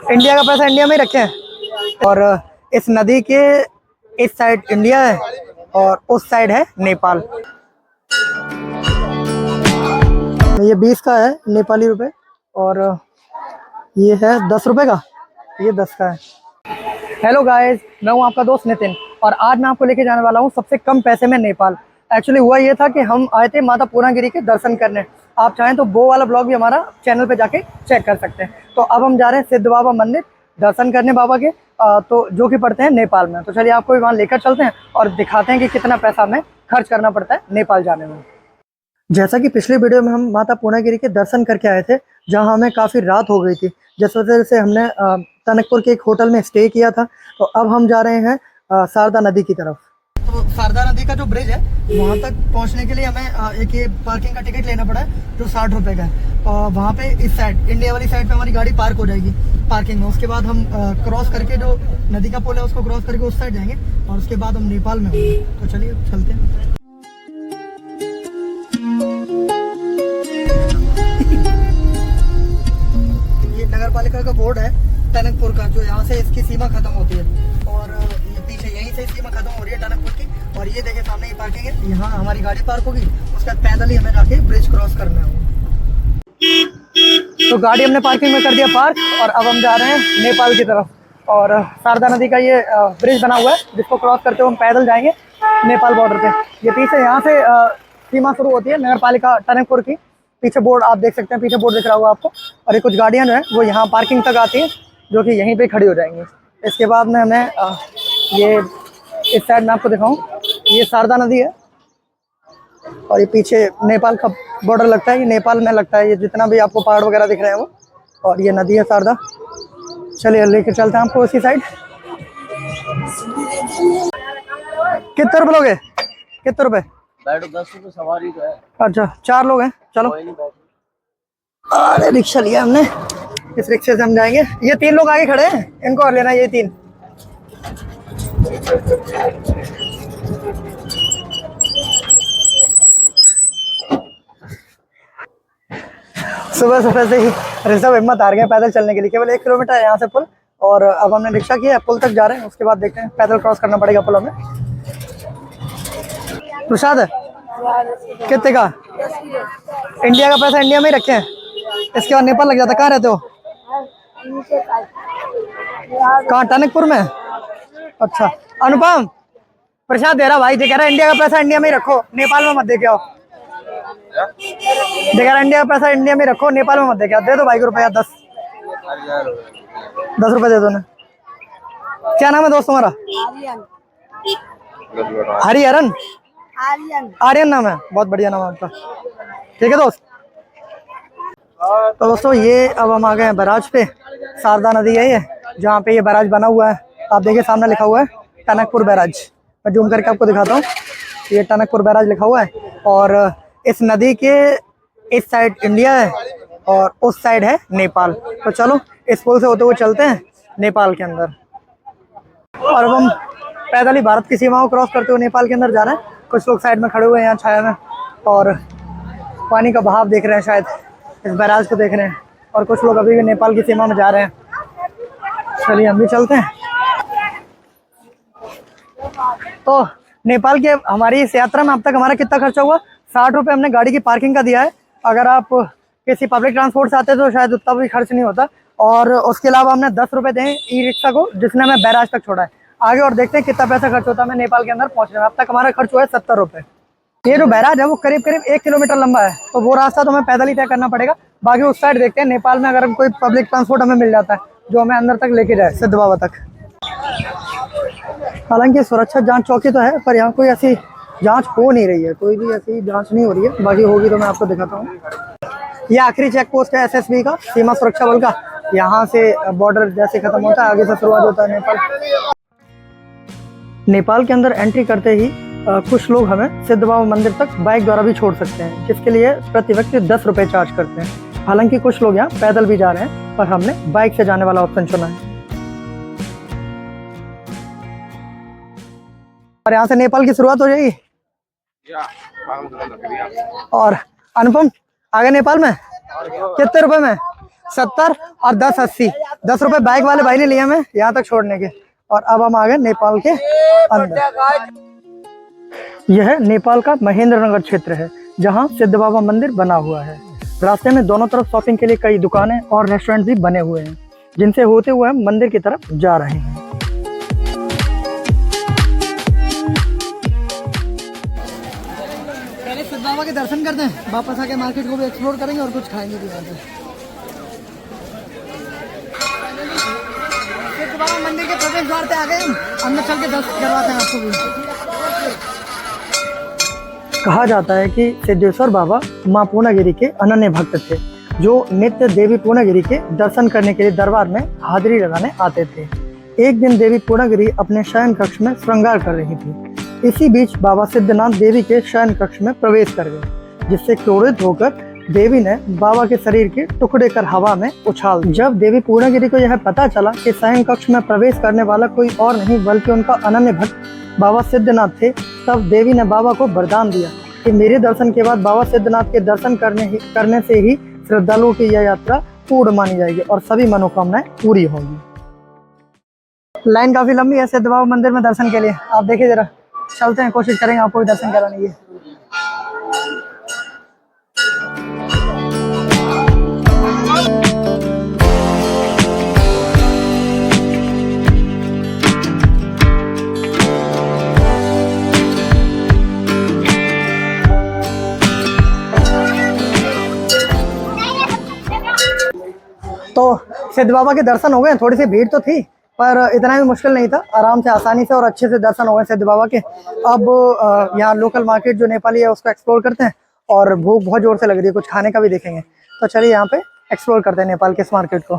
India का पैसा India में ही रखे हैं। और इस नदी के इस साइड इंडिया है और उस साइड है नेपाल। ये 20 का है नेपाली रुपए और ये है 10 रुपए का, ये 10 का है। हेलो गाइस, मैं हूँ आपका दोस्त नितिन और आज मैं आपको लेके जाने वाला हूँ सबसे कम पैसे में नेपाल। एक्चुअली हुआ ये था कि हम आए थे माता पूर्णागिरी के दर्शन करने। आप चाहें तो वो वाला ब्लॉग भी हमारा चैनल पे जाके चेक कर सकते हैं। तो अब हम जा रहे हैं सिद्ध बाबा मंदिर दर्शन करने बाबा के, तो जो कि पड़ते हैं नेपाल में। तो चलिए आपको भी वहाँ लेकर चलते हैं और दिखाते हैं कि कितना पैसा हमें खर्च करना पड़ता है नेपाल जाने में। जैसा कि पिछले वीडियो में हम माता पूर्णागिरी के दर्शन करके आए थे, जहां हमें काफ़ी रात हो गई थी, जिस वजह से हमने टनकपुर के एक होटल में स्टे किया था। तो अब हम जा रहे हैं शारदा नदी की तरफ। तो शारदा नदी का जो ब्रिज है वहां तक पहुंचने के लिए हमें एक ये पार्किंग का टिकट लेना पड़ा है जो 60 रुपये का है। और वहाँ पे इस साइड इंडिया वाली साइड पे हमारी गाड़ी पार्क हो जाएगी पार्किंग में। उसके बाद हम क्रॉस करके जो नदी का पुल है उसको क्रॉस करके उस साइड जाएंगे और उसके बाद हम नेपाल में होंगे। तो चलिए चलते हैं। नगर पालिका का बोर्ड है टनकपुर का, जो यहाँ से इसकी सीमा खत्म होती है और ये पीछे यहीं से सीमा खत्म हो रही है टनकपुर की। और ये देखिए सामने ही पार्किंग है, यहाँ हमारी गाड़ी पार्क होगी, उसके बाद पैदल ही हमें जाके ब्रिज क्रॉस करना है। तो गाड़ी हमने पार्किंग में कर दिया पार्क और अब हम जा रहे हैं नेपाल की तरफ। और शारदा नदी का ये ब्रिज बना हुआ है जिसको क्रॉस करते हुए हम पैदल जाएंगे नेपाल बॉर्डर पे। ये पीछे यहाँ से सीमा शुरू होती है नगर पालिका टनकपुर की। पीछे बोर्ड आप देख सकते हैं, पीछे बोर्ड दिख रहा होगा आपको। और ये कुछ गाड़ियाँ जो है वो यहाँ पार्किंग तक आती हैं जो कि यहीं पे खड़ी हो जाएंगी। इसके बाद में हमें ये इस साइड में आपको दिखाऊं, ये शारदा नदी है और ये पीछे नेपाल का बॉर्डर लगता है। ये नेपाल में लगता है, ये जितना भी आपको पहाड़ वगैरह दिख रहे हैं वो। और ये नदी है शारदा। चलिए लेके चलते हैं आपको उसी साइड। कितने रुपये लोगे? कितने रुपये? 10 रुपये सवारी का है। अच्छा 4 लोग हैं, चलो। अरे रिक्शा लिया हमने, इस रिक्शे से हम जाएंगे। ये 3 लोग आगे खड़े हैं, इनको और लेना है, ये 3। सुबह सुबह से ही ऋषभ हिम्मत हार गए पैदल चलने के लिए। केवल 1 किलोमीटर है यहाँ से पुल और अब हमने रिक्शा किया, पुल तक जा रहे हैं। उसके बाद देखते हैं, पैदल क्रॉस करना पड़ेगा पुल हमें। प्रसाद है कितने का? इंडिया का पैसा इंडिया में ही रखे हैं, इसके बाद नेपाल लग जाता। कहाँ रहते हो? कहाँ? टनकपुर में। अच्छा अनुपम, प्रसाद दे रहा भाई, जो कह रहा है इंडिया का पैसा इंडिया में ही रखो, नेपाल में मत दे के आओ। कह रहा इंडिया का पैसा इंडिया में रखो, नेपाल में मत दे के आओ। दे दो भाई को रुपया 10 रुपये दे दो ना। क्या नाम है दोस्त तुम्हारा? हरिहरन? आर्यन नाम है, बहुत बढ़िया नाम है आपका। ठीक है दोस्त। तो दोस्तों ये अब हम आ गए हैं बैराज पे। शारदा नदी है ये, जहाँ पे ये बैराज बना हुआ है। आप देखिए सामने लिखा हुआ है टनकपुर बैराज। मैं जूम करके आपको दिखाता हूँ, ये टनकपुर बैराज लिखा हुआ है। और इस नदी के इस साइड इंडिया है और उस साइड है नेपाल। तो चलो इस पुल से होते हुए चलते हैं नेपाल के अंदर। और अब हम पैदल ही भारत की सीमा को क्रॉस करते हुए नेपाल के अंदर जा रहे हैं। कुछ लोग साइड में खड़े हुए हैं यहाँ छाया में और पानी का बहाव देख रहे हैं, शायद इस बैराज को देख रहे हैं। और कुछ लोग अभी भी नेपाल की सीमा में जा रहे हैं। चलिए हम भी चलते हैं। तो नेपाल के हमारी इस यात्रा में अब तक हमारा कितना खर्चा हुआ? 60 रुपये हमने गाड़ी की पार्किंग का दिया है। अगर आप किसी पब्लिक ट्रांसपोर्ट से आते तो शायद उतना भी खर्च नहीं होता। और उसके अलावा हमने 10 रुपये दें ई रिक्शा को, जिसने हमें बैराज तक छोड़ा है। आगे और देखते हैं कितना पैसा खर्च होता है हमें नेपाल के अंदर पहुंचने में। अब तक हमारा खर्च हुआ है 70 रुपये। ये जो बैराज है वो करीब 1 किलोमीटर लंबा है, तो वो रास्ता तो हमें पैदल ही तय करना पड़ेगा। बाकी उस साइड देखते हैं नेपाल में अगर कोई पब्लिक ट्रांसपोर्ट हमें मिल जाता है जो हमें अंदर तक लेके जाए सिद्ध बाबा तक। हालांकि सुरक्षा जांच चौकी तो है, पर यहाँ कोई ऐसी जांच हो नहीं रही है, कोई भी ऐसी जांच नहीं हो रही है। बाकी होगी तो मैं आपको दिखाता हूँ। ये आखिरी चेक पोस्ट है एसएसबी का, सीमा सुरक्षा बल का। यहाँ से बॉर्डर जैसे खत्म होता है आगे से शुरुआत होता है नेपाल। नेपाल के अंदर एंट्री करते ही कुछ लोग हमें सिद्ध बाबा मंदिर तक बाइक द्वारा भी छोड़ सकते हैं, जिसके लिए प्रति व्यक्ति 10 रुपये चार्ज करते हैं। हालांकि कुछ लोग यहाँ पैदल भी जा रहे हैं, पर हमने बाइक से जाने वाला ऑप्शन चुना है। और यहाँ से नेपाल की शुरुआत हो जाएगी। और अनुपम आ गए नेपाल में? कितने रुपए में? 70 और 10 80। 10 रुपए बाइक वाले भाई ने लिए हमें यहाँ तक छोड़ने के। और अब हम आ गए नेपाल के अंदर। यह नेपाल का महेंद्र नगर क्षेत्र है जहाँ सिद्ध बाबा मंदिर बना हुआ है। रास्ते में दोनों तरफ शॉपिंग के लिए कई दुकानें और रेस्टोरेंट भी बने हुए हैं जिनसे होते हुए हम मंदिर की तरफ जा रहे हैं। पहले सिद्ध बाबा के दर्शन करते हैं, वापस आके मार्केट को भी एक्सप्लोर करेंगे और कुछ खाएंगे भी वहाँ पे। सिद्ध बाबा मंदिर के प्रवेश द्वार पे आ गए हम, अंदर चल के दर्शन करवाते हैं आपको भी। कहा जाता है कि सिद्धेश्वर बाबा मां पूर्णागिरि के अनन्य भक्त थे जो नित्य देवी पूर्णागिरि के दर्शन करने के लिए दरबार में हाजिरी लगाने आते थे। एक दिन देवी पूर्णागिरि अपने शयन कक्ष में श्रृंगार कर रही थी। इसी बीच बाबा सिद्धनाथ देवी के शयन कक्ष में प्रवेश कर गए, जिससे क्रोधित होकर देवी ने बाबा के शरीर के टुकड़े कर हवा में उछाल दिए। जब देवी पूर्णागिरि को यह पता चला कि शयन कक्ष में प्रवेश करने वाला कोई और नहीं बल्कि उनका अनन्य भक्त बाबा सिद्धनाथ थे, तब देवी ने बाबा को वरदान दिया कि मेरे दर्शन के बाद बाबा सिद्धनाथ के दर्शन करने से ही श्रद्धालुओं की यह यात्रा पूर्ण मानी जाएगी और सभी मनोकामनाएं पूरी होंगी। लाइन काफी लंबी है सिद्ध बाबा मंदिर में दर्शन के लिए, आप देखिए जरा। चलते हैं, कोशिश करेंगे आपको भी दर्शन कराने की। तो सिद्ध बाबा के दर्शन हो गए। थोड़ी सी भीड़ तो थी पर इतना भी मुश्किल नहीं था, आराम से आसानी से और अच्छे से दर्शन हो गए सिद्ध बाबा के। अब यहाँ लोकल मार्केट जो नेपाली है उसको एक्सप्लोर करते हैं और भूख बहुत जोर से लग रही है, कुछ खाने का भी देखेंगे। तो चलिए यहाँ पे एक्सप्लोर करते हैं नेपाल के इस मार्केट को।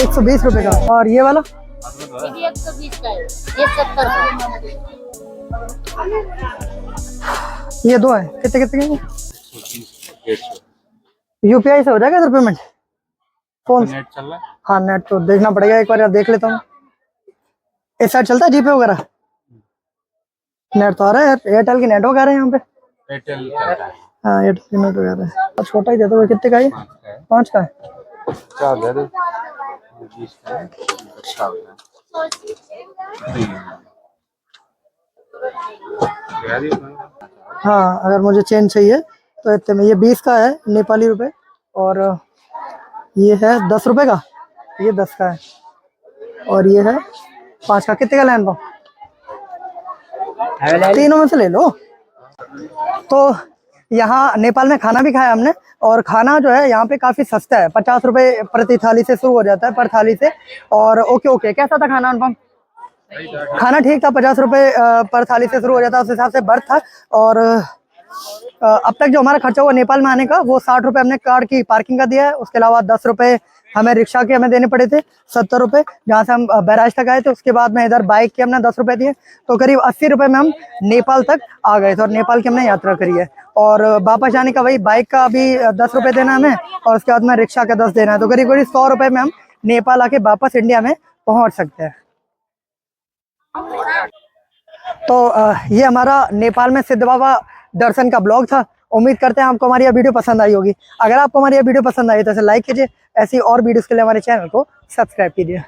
120 रुपए का। और ये वाला 120 का है, ये 70 का। ये दो है, कितने कितने के? 150। यूपीआई से हो जाएगा इधर पेमेंट? फोन नेट चल रहा है? हाँ नेट तो देखना पड़ेगा, एक बार यार देख लेता हूँ। इस साइड चलता है जीपे वगैरह? नेट तो आ रहा है, एयरटेल की नेटवर्क आ रहे हैं यहाँ पे। एयरटेल चलता है। हाँ एयरटेल की नेटवर्क आ रहा है। छोटा ही देता, कितने का है? 5 का है। 4 दे दो। 20 का है। अच्छा हो गया। हाँ अगर मुझे चेंज चाहिए तो इतने में। ये 20 का है नेपाली रुपए और ये है 10 रुपए का, ये 10 का है और ये है 5 का। कितने का लैंड पाओ? तीनों में से ले लो। तो यहाँ नेपाल में खाना भी खाया हमने और खाना जो है यहाँ पे काफी सस्ता है। 50 रुपए प्रति थाली से शुरू हो जाता है, पर थाली से। और ओके कैसा था खाना अनुपम? खाना ठीक था, 50 रुपए पर थाली से शुरू हो जाता है, उस हिसाब से बर्थ था। और अब तक जो हमारा खर्चा हुआ नेपाल में आने का वो 60 रुपए हमने कार की पार्किंग का दिया है। उसके अलावा 10 रुपए हमें रिक्शा के हमें देने पड़े थे, 70 रुपए जहाँ से हम बैराज तक आए थे। उसके बाद में इधर बाइक के हमने 10 रुपए दिए, तो करीब 80 रुपए में हम नेपाल तक आ गए थे और नेपाल की हमने यात्रा करी है। और वापस जाने का वही बाइक का भी 10 रुपए देना हमें और उसके बाद में रिक्शा का 10 देना है। तो करीब 100 रुपए में हम नेपाल आके वापस इंडिया में पहुँच सकते हैं। तो ये हमारा नेपाल में सिद्ध बाबा दर्शन का ब्लॉग था। उम्मीद करते हैं आपको हमारी यह वीडियो पसंद आई होगी। अगर आपको हमारी यह वीडियो पसंद आई तो इसे लाइक कीजिए, ऐसी और वीडियोस के लिए हमारे चैनल को सब्सक्राइब कीजिए।